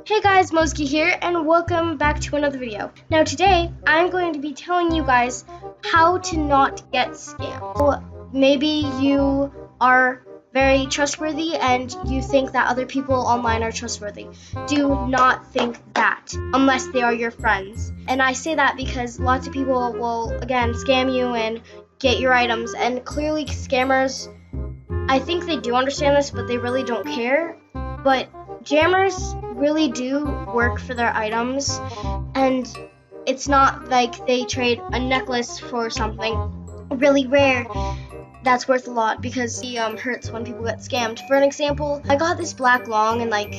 Hey guys, Moski here, and welcome back to another video. Now today, I'm going to be telling you guys how to not get scammed. So maybe you are very trustworthy and you think that other people online are trustworthy. Do not think that, unless they are your friends. And I say that because lots of people will, again, scam you and get your items, and clearly scammers, I think they do understand this, but they really don't care. But jammers really do work for their items, and it's not like they trade a necklace for something really rare that's worth a lot, because it hurts when people get scammed. For an example, I got this black long in like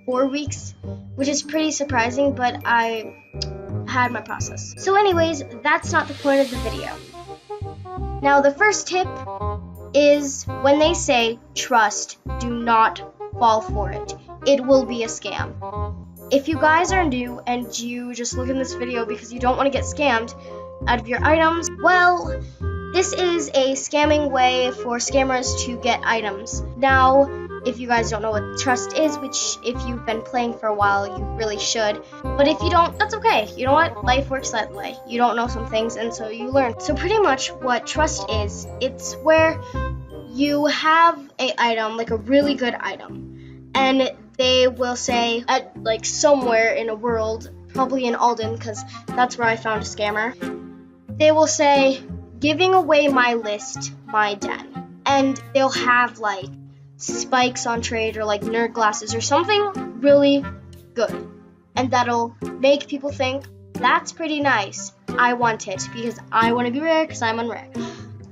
4 weeks, which is pretty surprising, but I had my process. So anyways, that's not the point of the video. Now the first tip is when they say trust, do not fall for it. It will be a scam. If you guys are new and you just look in this video because you don't want to get scammed out of your items, well, this is a scamming way for scammers to get items. Now, if you guys don't know what trust is, which if you've been playing for a while, you really should. But if you don't, that's okay. You know what? Life works that way. You don't know some things, and so you learn. So pretty much what trust is, it's where you have a item, like a really good item, and they will say at like somewhere in a world, probably in Alden, because that's where I found a scammer, they will say, giving away my list, my den. And they'll have like spikes on trade or like nerd glasses or something really good. And that'll make people think, that's pretty nice. I want it because I want to be rare because I'm unrare.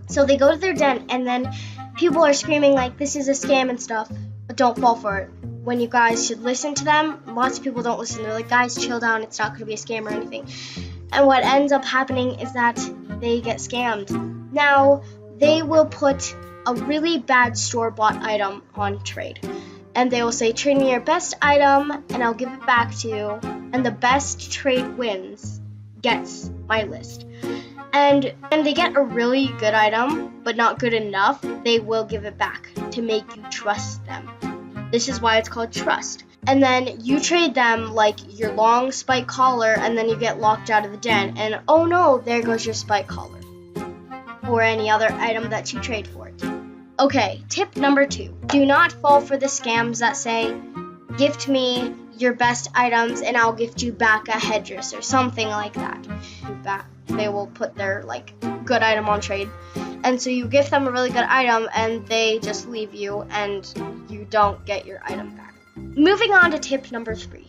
So they go to their den, and then people are screaming like this is a scam and stuff, but don't fall for it. When you guys should listen to them, lots of people don't listen. They're like, guys, chill down, it's not going to be a scam or anything. And what ends up happening is that they get scammed. Now, they will put a really bad store-bought item on trade. And they will say, trade me your best item, and I'll give it back to you. And the best trade wins, gets my list. And when they get a really good item, but not good enough, they will give it back to make you trust them. This is why it's called trust. And then you trade them like your long spike collar, and then you get locked out of the den. And oh no, there goes your spike collar. Or any other item that you trade for it. Okay, tip number 2. Do not fall for the scams that say, gift me your best items and I'll gift you back a headdress or something like that. They will put their like good item on trade. And so you gift them a really good item and they just leave you and you don't get your item back. Moving on to tip number 3.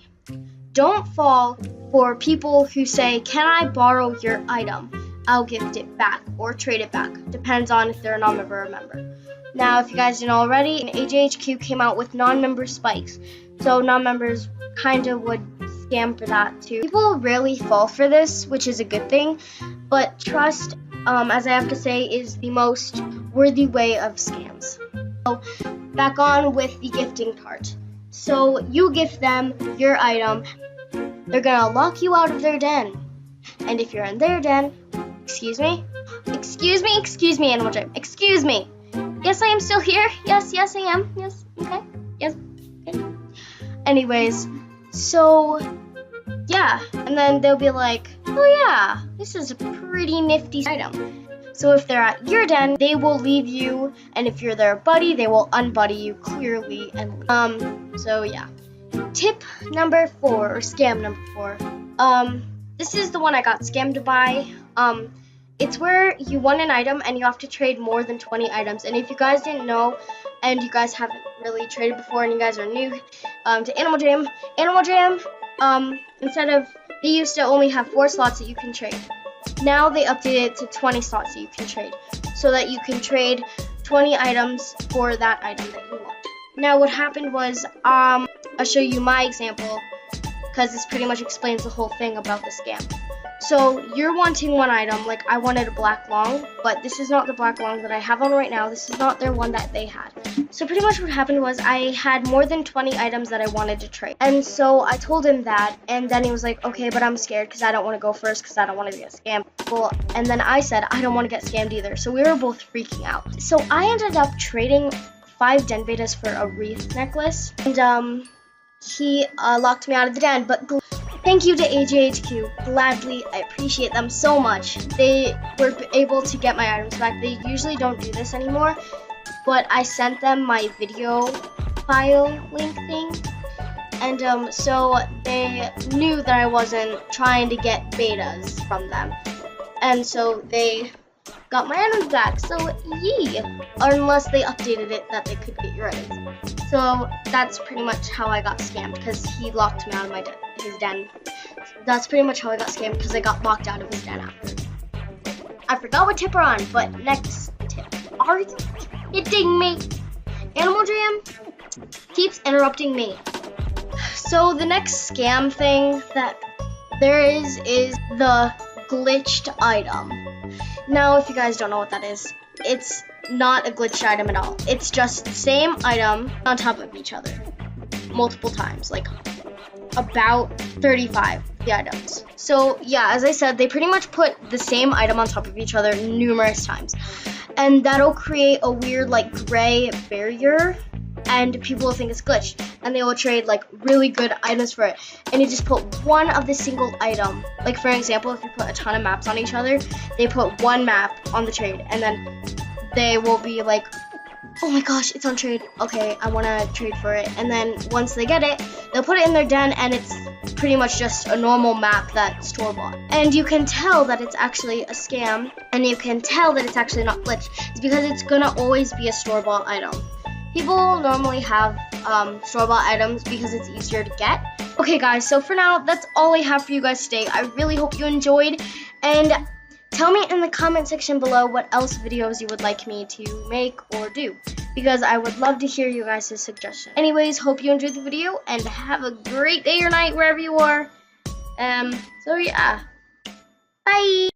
Don't fall for people who say, can I borrow your item? I'll gift it back or trade it back. Depends on if they're a non-member or a member. Now, if you guys didn't already, AJHQ came out with non-member spikes. So non-members kind of would scam for that too. People rarely fall for this, which is a good thing. But trust, as I have to say, is the most worthy way of scams. So back on with the gifting part. So you gift them your item, they're gonna lock you out of their den. And if you're in their den, excuse me, Animal Jam, excuse me. Yes, I am still here. Yes, I am. Yes, okay. Yes, okay. Anyways, so yeah, and then they'll be like, oh yeah, this is a pretty nifty item. So if they're at your den, they will leave you, and if you're their buddy, they will unbuddy you clearly and leave. So yeah. Tip number 4, or scam number 4. This is the one I got scammed by. It's where you won an item and you have to trade more than 20 items. And if you guys didn't know, and you guys haven't really traded before, and you guys are new to Animal Jam, instead of, they used to only have 4 slots that you can trade. Now they updated it to 20 slots that you can trade, so that you can trade 20 items for that item that you want. Now what happened was, I'll show you my example, because this pretty much explains the whole thing about the scam. So you're wanting one item, like I wanted a black long, but this is not the black long that I have on right now. This is not their one that they had. So pretty much what happened was I had more than 20 items that I wanted to trade. And so I told him that, and then he was like, okay, but I'm scared because I don't want to go first because I don't want to get scammed. Well, and then I said, I don't want to get scammed either. So we were both freaking out. So I ended up trading 5 den betas for a wreath necklace. And he locked me out of the den, but thank you to AJHQ. Gladly, I appreciate them so much. They were able to get my items back. They usually don't do this anymore, but I sent them my video file link thing, and so they knew that I wasn't trying to get betas from them, and so they got my items back. So yee, unless they updated it that they could get your items. So that's pretty much how I got scammed, because he locked me out of his den. That's pretty much how I got scammed, because I got locked out of his den after. I forgot what tip we're on, but next tip. Are you kidding me? Animal Jam keeps interrupting me. So the next scam thing that there is the glitched item. Now, if you guys don't know what that is, it's not a glitched item at all. It's just the same item on top of each other multiple times, like about 35 the items. So yeah, as I said, they pretty much put the same item on top of each other numerous times, and that'll create a weird like gray barrier, and people will think it's glitched, and they will trade like really good items for it. And you just put one of the single item. Like for example, if you put a ton of maps on each other, they put one map on the trade, and then they will be like, oh my gosh, it's on trade. Okay, I want to trade for it. And then once they get it, they'll put it in their den, and it's pretty much just a normal map that's store-bought. And you can tell that it's actually a scam, and you can tell that it's actually not glitched. It's because it's gonna always be a store-bought item. People normally have store-bought items because it's easier to get. Okay guys, so for now, that's all I have for you guys today. I really hope you enjoyed, and tell me in the comment section below what else videos you would like me to make or do, because I would love to hear you guys' suggestions. Anyways, hope you enjoyed the video, and have a great day or night wherever you are. So yeah, bye!